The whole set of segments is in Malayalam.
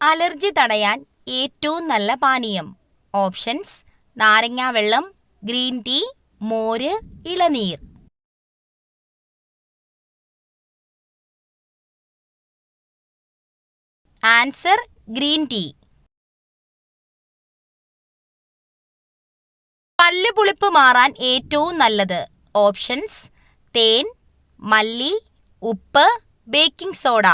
അലർജി തടയാൻ ഏറ്റവും നല്ല പാനീയം. ഓപ്ഷൻസ്: നാരങ്ങാവെള്ളം, ഗ്രീൻ ടീ, മോര്, ഇളനീർ. Answer: green tea. പല്ലുപുളിപ്പ് മാറാൻ ഏറ്റവും നല്ലത്. ഓപ്ഷൻസ്: തേൻ, മല്ലി, ഉപ്പ്, ബേക്കിംഗ് സോഡ.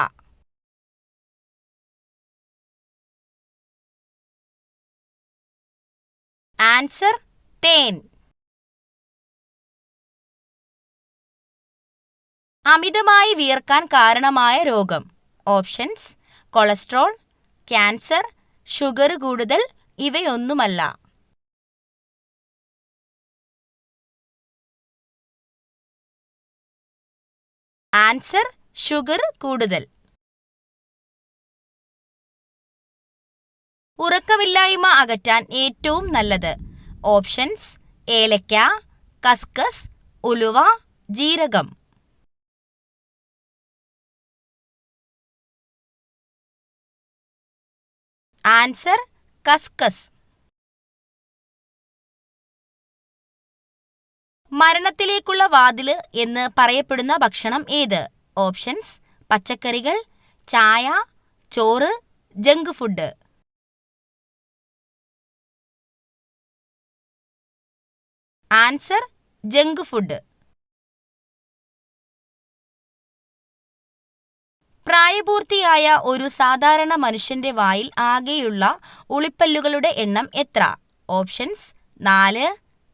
ആൻസർ: തേൻ. അമിതമായി വിയർക്കാൻ കാരണമായ രോഗം. ഓപ്ഷൻസ്: കൊളസ്ട്രോൾ, ക്യാൻസർ, ഷുഗർ കൂടുതൽ, ഇവയൊന്നുമല്ല. ആൻസർ: ഷുഗർ കൂടുതൽ. ഉറക്കമില്ലായ്മ അകറ്റാൻ ഏറ്റവും നല്ലത്. ഓപ്ഷൻസ്: ഏലക്ക, കസ്കസ്, ഉലുവ, ജീരകം. ആൻസർ: കസ്കസ്. മരണത്തിലേക്കുള്ള വാതില് എന്ന് പറയപ്പെടുന്ന ഭക്ഷണം ഏത്? ഓപ്ഷൻസ്: പച്ചക്കറികൾ, ചായ, ചോറ്, junk food. Answer: junk food. പ്രായപൂർത്തിയായ ഒരു സാധാരണ മനുഷ്യന്റെ വായിൽ ആകെയുള്ള ഉളിപ്പല്ലുകളുടെ എണ്ണം എത്ര? ഓപ്ഷൻസ്: 4,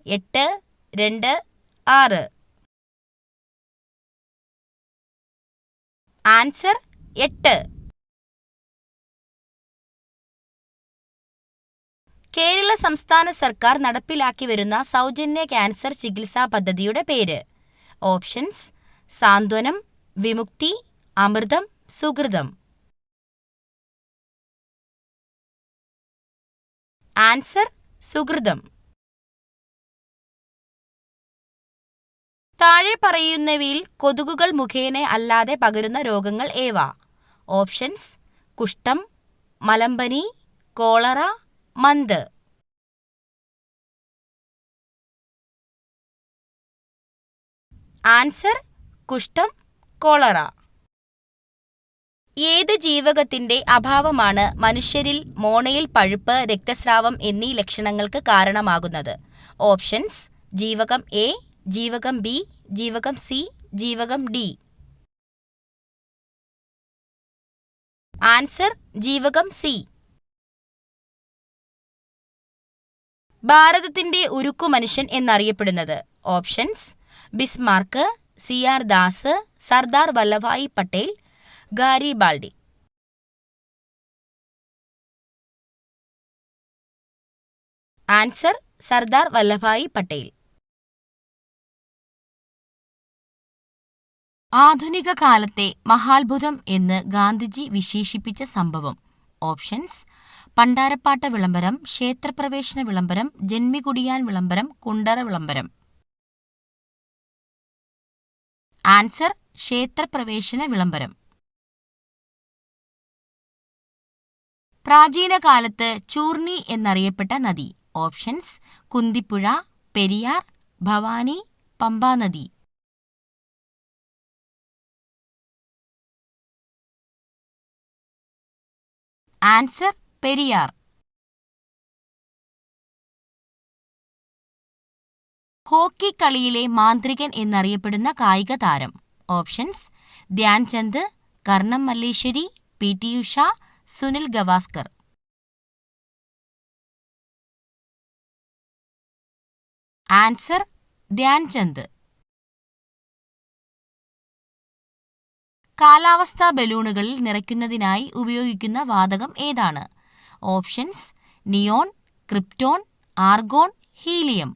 8, 2, 6. ആൻസർ: 8. കേരള സംസ്ഥാന സർക്കാർ നടപ്പിലാക്കി വരുന്ന സൗജന്യ ക്യാൻസർ ചികിത്സാ പദ്ധതിയുടെ പേര്. ഓപ്ഷൻസ്: സാന്ത്വനം, വിമുക്തി, അമൃതം, സുകൃതം. ആൻസർ: സുകൃതം. താഴെ പറയുന്നവയിൽ കൊതുകുകൾ മുഖേന അല്ലാതെ പകരുന്ന രോഗങ്ങൾ ഏവ? ഓപ്ഷൻസ്: കുഷ്ഠം, മലമ്പനി, കോളറ, മന്ത്. ആൻസർ: കുഷ്ഠം, കോളറ. ഏത് ജീവകത്തിന്റെ അഭാവമാണ് മനുഷ്യരിൽ മോണയിൽ പഴുപ്പ്, രക്തസ്രാവം എന്നീ ലക്ഷണങ്ങൾക്ക് കാരണമാകുന്നത്? ഓപ്ഷൻസ്: ജീവകം എ, ജീവകം ബി, ജീവകം സി, ജീവകം ഡി. ആൻസർ: ജീവകം സി. ഭാരതത്തിന്റെ ഉരുക്കു മനുഷ്യൻ എന്നറിയപ്പെടുന്നത്? Options: Bismarck, C R. Das, Sardar Vallabhbhai Patel, Garibaldi. Answer: Sardar Vallabhbhai Patel. ആധുനിക കാലത്തെ മഹാത്ഭുതം എന്ന് ഗാന്ധിജി വിശേഷിപ്പിച്ച സംഭവം? ഓപ്ഷൻസ്: പണ്ടാരപ്പാട്ട വിളംബരം, ക്ഷേത്രപ്രവേശന വിളംബരം, ജന്മികുടിയാൻ വിളംബരം, കുണ്ടറ വിളംബരം. ആൻസർ: ക്ഷേത്രപ്രവേശന വിളംബരം. പ്രാചീന കാലത്ത് ചൂർണി എന്നറിയപ്പെട്ട നദി? ഓപ്ഷൻസ്: കുന്തിപ്പുഴ, പെരിയാർ, ഭവാനി, പമ്പാനദി. ആൻസർ: പെരിയാർ. ഹോക്കി കളിയിലെ മാന്ത്രികൻ എന്നറിയപ്പെടുന്ന കായിക താരം? Options: Dhyan Chand, Karnam Malleswari, P T. Usha, Sunil Gavaskar. Answer: Dhyan Chand. കാലാവസ്ഥാ ബലൂണുകളിൽ നിറയ്ക്കുന്നതിനായി ഉപയോഗിക്കുന്ന വാതകം ഏതാണ്? Options: neon, krypton, argon, helium.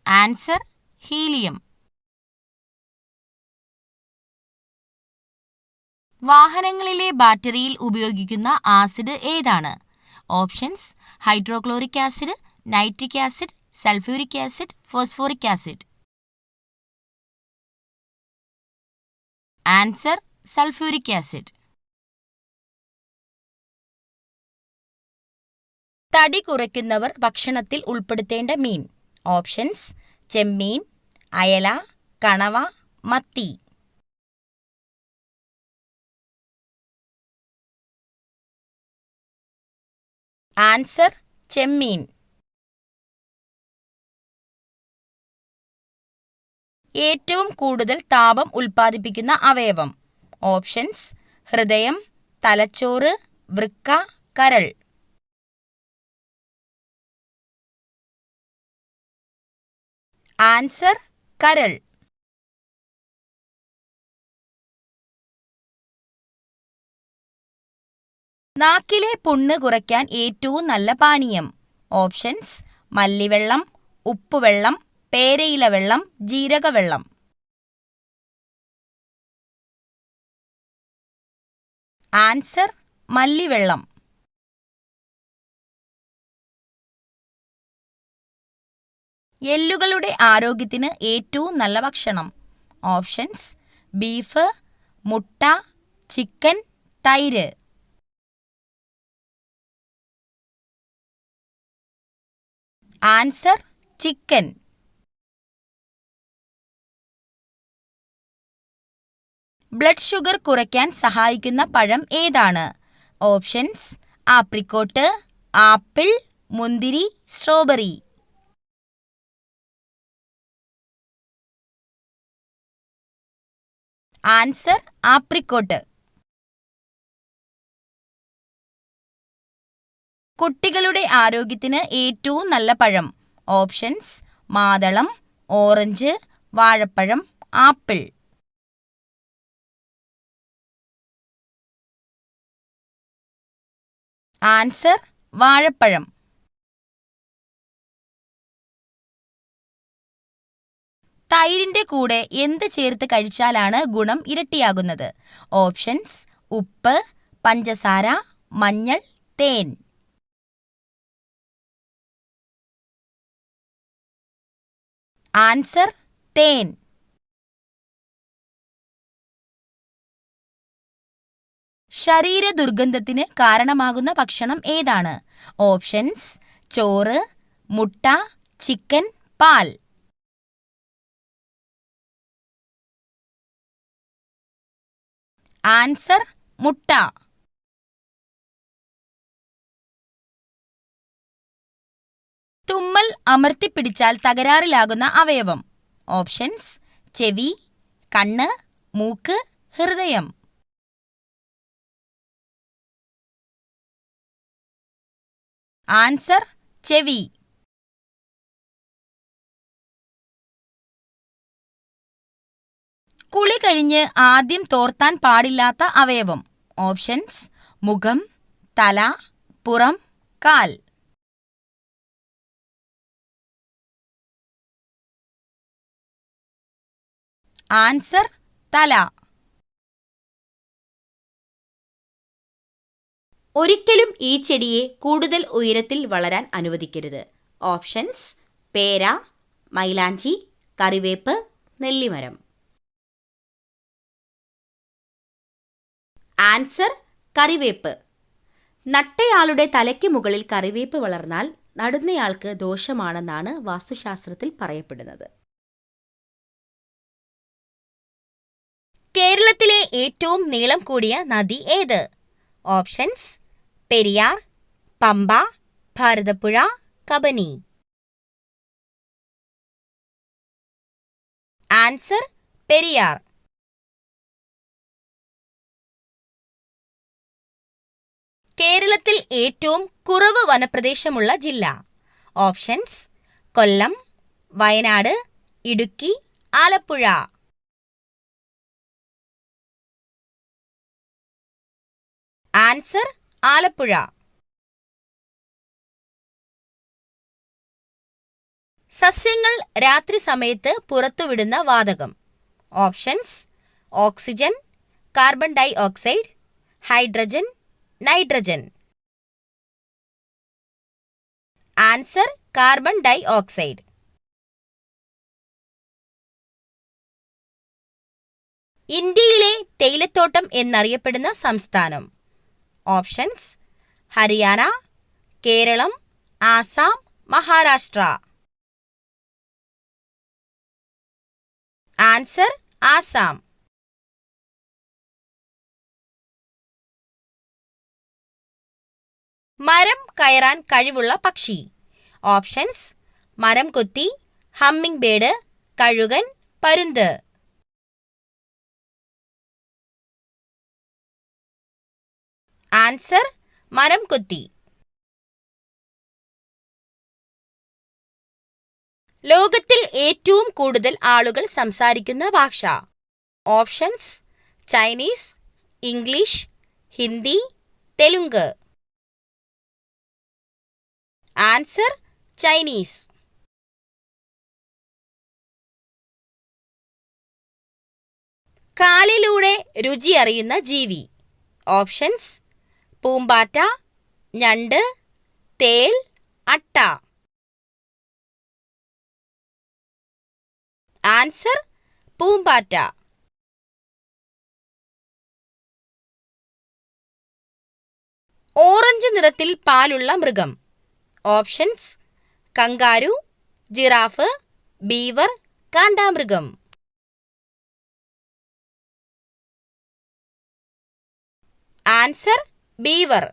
Answer: helium. വാഹനങ്ങളിലെ ബാറ്ററിയിൽ ഉപയോഗിക്കുന്ന ആസിഡ് ഏതാണ്? Options: hydrochloric acid, nitric acid, sulphuric acid, phosphoric acid. Answer sulphuric acid. തടി കുറയ്ക്കുന്നവർ ഭക്ഷണത്തിൽ ഉൾപ്പെടുത്തേണ്ട മീൻ. ഓപ്ഷൻസ്: ചെമ്മീൻ, അയല, കണവ, മത്തി. ആൻസർ ചെമ്മീൻ. ഏറ്റവും കൂടുതൽ താപം ഉൽപ്പാദിപ്പിക്കുന്ന അവയവം. ഓപ്ഷൻസ്: ഹൃദയം, തലച്ചോറ്, വൃക്ക, കരൾ. ആൻസർ കരൾ. നാക്കിലെ പുണ്ണ് കുറയ്ക്കാൻ ഏറ്റവും നല്ല പാനീയം. ഓപ്ഷൻസ്: മല്ലിവെള്ളം, ഉപ്പുവെള്ളം, പേരയില വെള്ളം, ജീരകവെള്ളം. ആൻസർ മല്ലിവെള്ളം. എല്ലുകളുടെ ആരോഗ്യത്തിന് ഏറ്റവും നല്ല ഭക്ഷണം. ഓപ്ഷൻസ്: ബീഫ്, മുട്ട, ചിക്കൻ, തൈര്. Answer chicken. ബ്ലഡ് ഷുഗർ കുറയ്ക്കാൻ സഹായിക്കുന്ന പഴം ഏതാണ്? ഓപ്ഷൻസ്: ആപ്രിക്കോട്ട്, ആപ്പിൾ, മുന്തിരി, സ്ട്രോബെറി. Answer apricot. കുട്ടികളുടെ ആരോഗ്യത്തിന് ഏറ്റവും നല്ല പഴം. ഓപ്ഷൻസ്: മാതളം, ഓറഞ്ച്, വാഴപ്പഴം, ആപ്പിൾ. ആൻസർ വാഴപ്പഴം. തൈരിന്റെ കൂടെ എന്ത് ചേർത്ത് കഴിച്ചാലാണ് ഗുണം ഇരട്ടിയാകുന്നത്? ഓപ്ഷൻസ്: ഉപ്പ്, പഞ്ചസാര, മഞ്ഞൾ, തേൻ. ആൻസർ തേൻ. ശരീര ദുർഗന്ധത്തിന് കാരണമാകുന്ന ഭക്ഷണം ഏതാണ്? ഓപ്ഷൻസ്: ചോറ്, മുട്ട, ചിക്കൻ, പാൽ. ആൻസർ മുട്ട. തുമ്മൽ അമർത്തിപ്പിടിച്ചാൽ തകരാറിലാകുന്ന അവയവം. ഓപ്ഷൻസ്: ചെവി, കണ്ണ്, മൂക്ക്, ഹൃദയം. ആൻസർ ചെവി. കുളി കഴിഞ്ഞ് ആദ്യം തോർത്താൻ പാടില്ലാത്ത അവയവം. ഓപ്ഷൻസ്: മുഖം, തല, പുറം, കാൽ. ആൻസർ തല. ഒരിക്കലും ഈ ചെടിയെ കൂടുതൽ ഉയരത്തിൽ വളരാൻ അനുവദിക്കരുത്. ഓപ്ഷൻസ്: പേര, മൈലാഞ്ചി, കറിവേപ്പ്, നെല്ലിമരം. ആൻസർ കറിവേപ്പ്. നട്ടയാളുടെ തലയ്ക്ക് മുകളിൽ കറിവേപ്പ് വളർന്നാൽ നടുന്നയാൾക്ക് ദോഷമാണെന്നാണ് വാസ്തുശാസ്ത്രത്തിൽ പറയപ്പെടുന്നത്. കേരളത്തിലെ ഏറ്റവും നീളം കൂടിയ നദി ഏത്? ഓപ്ഷൻസ്: പെരിയാർ, പമ്പ, ഭാരതപ്പുഴ, കബനി. ആൻസർ പെരിയാർ. കേരളത്തിൽ ഏറ്റവും കുറവ് വനപ്രദേശമുള്ള ജില്ല. ഓപ്ഷൻസ്: കൊല്ലം, വയനാട്, ഇടുക്കി, ആലപ്പുഴ. ആൻസർ ആലപ്പുഴ. സസ്യങ്ങൾ രാത്രി സമയത്ത് പുറത്തുവിടുന്ന വാതകം. Options: oxygen, carbon dioxide, hydrogen, nitrogen. Answer carbon dioxide. ഇന്ത്യയിലെ തേയിലത്തോട്ടം എന്നറിയപ്പെടുന്ന സംസ്ഥാനം. ഓപ്ഷൻസ്: ഹരിയാന, കേരളം, ആസാം, മഹാരാഷ്ട്ര. ആൻസർ: ആസാം. മരം കയറാൻ കഴിവുള്ള പക്ഷി. ഓപ്ഷൻസ്: മരം കൊത്തി, ഹമ്മിങ് ബേർഡ്, കഴുകൻ, പരുന്ത്. ആൻസർ: മരം കൊത്തി. ലോകത്തിൽ ഏറ്റവും കൂടുതൽ ആളുകൾ സംസാരിക്കുന്ന ഭാഷ. Options: Chinese, English, Hindi, Telugu. Answer: Chinese. കാലിലൂടെ രുചി അറിയുന്ന ജീവി. ഓപ്ഷൻസ്: പൂമ്പാറ്റ, ഞണ്ട്, തേൾ, അട്ട. ആൻസർ: പൂമ്പാറ്റ. ഓറഞ്ച് നിറത്തിൽ പാലുള്ള മൃഗം. ഓപ്ഷൻസ്: കങ്കാരു, ജിറാഫ്, ബീവർ, കാണ്ടാമൃഗം. ആൻസർ: ബീവർ.